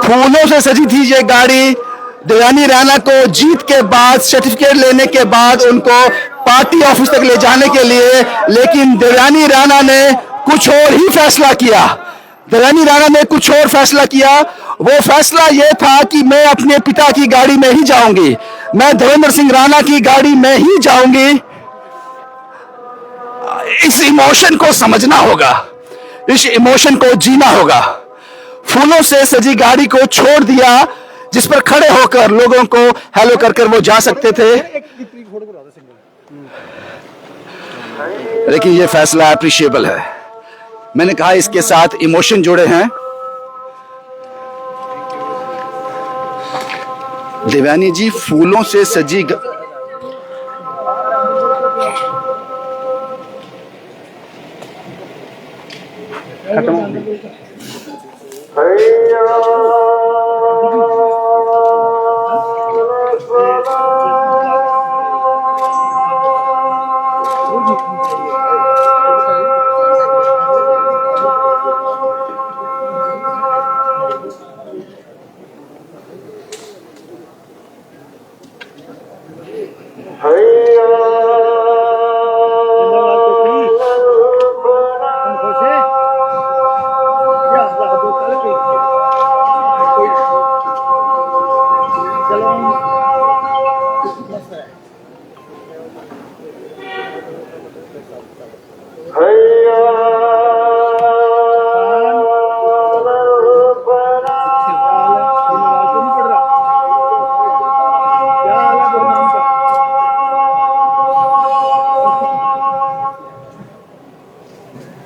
फूलों से सजी थी ये गाड़ी। देवयानी राणा को जीत के बाद, सर्टिफिकेट लेने के बाद उनको पार्टी ऑफिस तक ले जाने के लिए, लेकिन देवयानी राणा ने कुछ और ही फैसला किया। देवयानी राणा ने कुछ और फैसला किया। वो फैसला ये था कि मैं अपने पिता की गाड़ी में ही जाऊंगी, मैं देवेंद्र सिंह राणा की गाड़ी में ही जाऊंगी। इस इमोशन को समझना होगा, इस इमोशन को जीना होगा। फूलों से सजी गाड़ी को छोड़ दिया, जिस पर खड़े होकर लोगों को हेलो कर कर वो जा सकते थे। लेकिन ये फैसला अप्रिशिएबल है। मैंने कहा इसके साथ इमोशन जुड़े हैं। देवयानी जी फूलों से सजी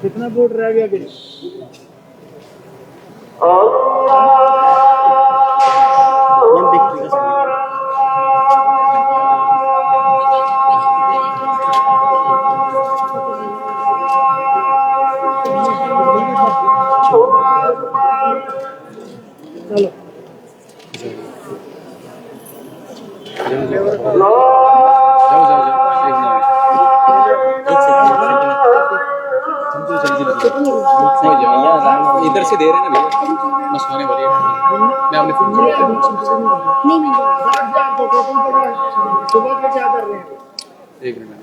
कितना वोट रह गया? इधर से दे रहे हैं ना भैया, मसवाने वाले मैं अपने फोन नहीं सुबह को क्या कर रहे हैं? एक मिनट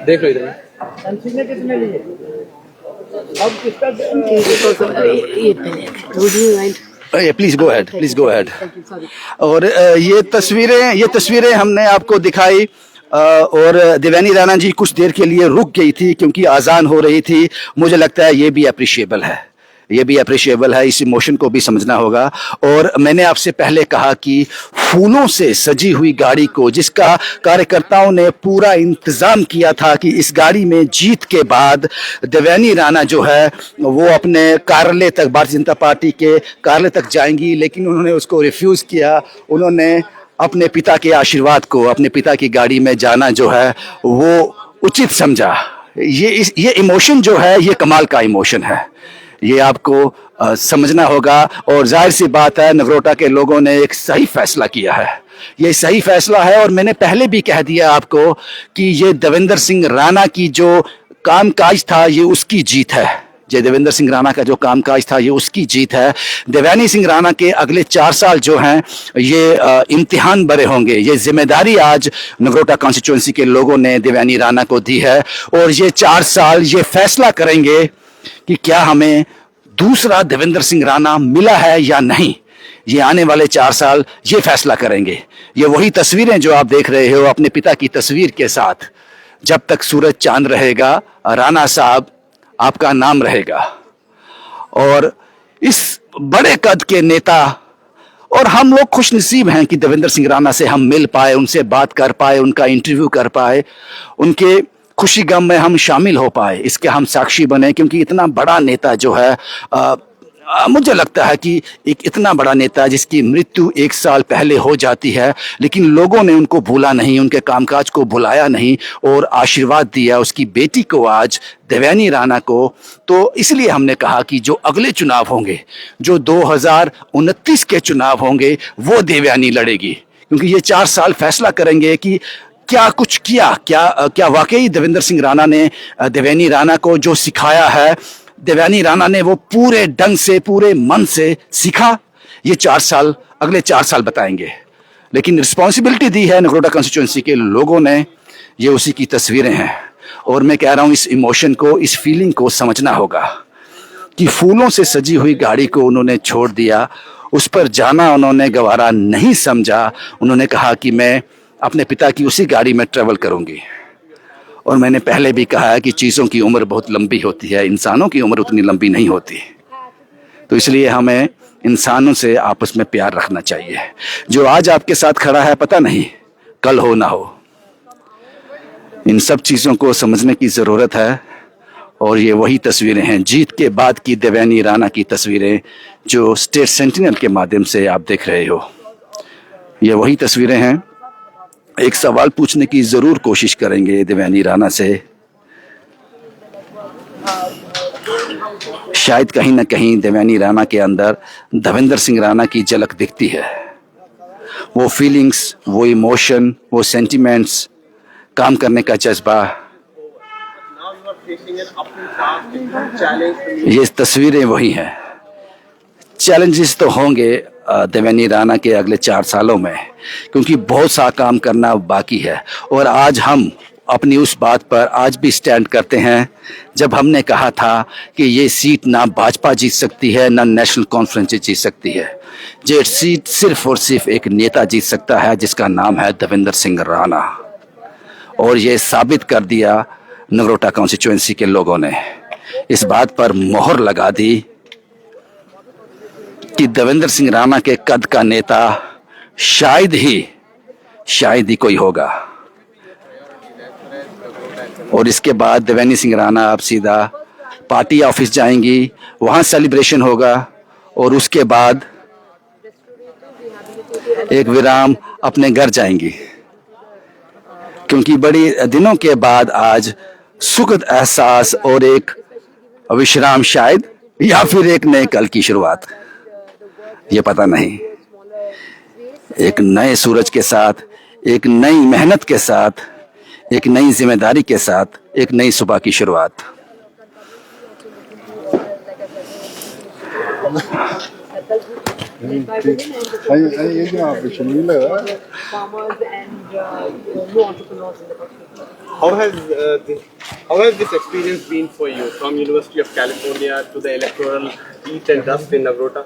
देख लो इधर ने कितने लिए अब किसका please go ahead, please go ahead. और ये तस्वीरें हमने आपको दिखाई। और देवयानी राणा जी कुछ देर के लिए रुक गई थी क्योंकि आज़ान हो रही थी। मुझे लगता है ये भी अप्रिशिएबल है, ये भी अप्रिशिएबल है। इस इमोशन को भी समझना होगा। और मैंने आपसे पहले कहा कि फूलों से सजी हुई गाड़ी को, जिसका कार्यकर्ताओं ने पूरा इंतजाम किया था कि इस गाड़ी में जीत के बाद देवयानी राणा जो है वो अपने कार्यालय तक, भारतीय जनता पार्टी के कार्यालय तक जाएंगी, लेकिन उन्होंने उसको रिफ्यूज़ किया। उन्होंने अपने पिता के आशीर्वाद को, अपने पिता की गाड़ी में जाना जो है वो उचित समझा। ये इमोशन जो है ये कमाल का इमोशन है, ये आपको समझना होगा। और जाहिर सी बात है नगरोटा के लोगों ने एक सही फैसला किया है, ये सही फैसला है। और मैंने पहले भी कह दिया आपको कि ये देवेंद्र सिंह राणा की जो कामकाज था ये उसकी जीत है। ये देवेंद्र सिंह राणा का जो कामकाज था ये उसकी जीत है। देवयानी सिंह राणा के अगले 4 साल जो हैं ये इम्तिहान भरे होंगे। ये जिम्मेदारी आज नगरोटा कॉन्स्टिट्यूएंसी के लोगों ने देवयानी राणा को दी है। और ये 4 साल ये फैसला करेंगे कि क्या हमें दूसरा देवेंद्र सिंह राणा मिला है या नहीं। ये आने वाले 4 साल ये फैसला करेंगे। ये वही तस्वीरें जो आप देख रहे हो अपने पिता की तस्वीर के साथ, जब तक सूरज चांद रहेगा राणा साहब आपका नाम रहेगा। और इस बड़े कद के नेता, और हम लोग खुशनसीब हैं कि देवेंद्र सिंह राणा से हम मिल पाए, उनसे बात कर पाए, उनका इंटरव्यू कर पाए, उनके खुशी गम में हम शामिल हो पाए, इसके हम साक्षी बने। क्योंकि इतना बड़ा नेता जो है मुझे लगता है कि एक इतना बड़ा नेता जिसकी मृत्यु 1 साल पहले हो जाती है, लेकिन लोगों ने उनको भूला नहीं, उनके कामकाज को भुलाया नहीं और आशीर्वाद दिया उसकी बेटी को, आज देवयानी राणा को। तो इसलिए हमने कहा कि जो अगले चुनाव होंगे, जो 2029 के चुनाव होंगे, वो देवयानी लड़ेगी। क्योंकि ये 4 साल फैसला करेंगे कि क्या कुछ किया, क्या वाकई देवेंद्र सिंह राणा ने देवयानी राणा को जो सिखाया है, देवयानी राणा ने वो पूरे ढंग से, पूरे मन से सीखा, ये 4 साल, अगले 4 साल बताएंगे। लेकिन रिस्पॉन्सिबिलिटी दी है नगरोटा कॉन्स्टिट्यूंसी के लोगों ने, ये उसी की तस्वीरें हैं। और मैं कह रहा हूँ इस इमोशन को, इस फीलिंग को समझना होगा कि फूलों से सजी हुई गाड़ी को उन्होंने छोड़ दिया, उस पर जाना उन्होंने गवारा नहीं समझा। उन्होंने कहा कि मैं अपने पिता की उसी गाड़ी में ट्रेवल करूंगी। और मैंने पहले भी कहा है कि चीज़ों की उम्र बहुत लंबी होती है, इंसानों की उम्र उतनी लंबी नहीं होती। तो इसलिए हमें इंसानों से आपस में प्यार रखना चाहिए। जो आज आपके साथ खड़ा है पता नहीं कल हो ना हो, इन सब चीज़ों को समझने की ज़रूरत है। और ये वही तस्वीरें हैं, जीत के बाद की देवयानी राणा की तस्वीरें, जो स्टेट सेंटिनल के माध्यम से आप देख रहे हो। ये वही तस्वीरें हैं। एक सवाल पूछने की ज़रूर कोशिश करेंगे देवयानी राणा से, शायद कहीं ना कहीं देवयानी राणा के अंदर धवेंद्र सिंह राणा की झलक दिखती है। वो फीलिंग्स, वो इमोशन, वो सेंटिमेंट्स, काम करने का जज्बा, ये तस्वीरें वही हैं। चैलेंजेस तो होंगे देवयानी राणा के अगले 4 सालों में, क्योंकि बहुत सा काम करना बाकी है। और आज हम अपनी उस बात पर आज भी स्टैंड करते हैं, जब हमने कहा था कि ये सीट ना भाजपा जीत सकती है, ना नेशनल कॉन्फ्रेंस जीत सकती है। ये सीट सिर्फ और सिर्फ एक नेता जीत सकता है, जिसका नाम है देवेंद्र सिंह राणा। और ये साबित कर दिया नगरोटा कॉन्स्टिट्यूएंसी के लोगों ने, इस बात पर मोहर लगा दी कि देवेंद्र सिंह राणा के कद का नेता शायद ही कोई होगा। और इसके बाद देवयानी सिंह राणा अब सीधा पार्टी ऑफिस जाएंगी, वहां सेलिब्रेशन होगा, और उसके बाद एक विराम अपने घर जाएंगी, क्योंकि बड़ी दिनों के बाद आज सुखद एहसास और एक विश्राम, शायद, या फिर एक नए कल की शुरुआत, ये पता नहीं। एक नए सूरज के साथ, एक नई मेहनत के साथ, एक नई जिम्मेदारी के साथ, एक नई सुबह की शुरुआत। ये जो आप शर्मील है, how has this experience been for you, from University of California to the electoral heat and dust in Nagrota?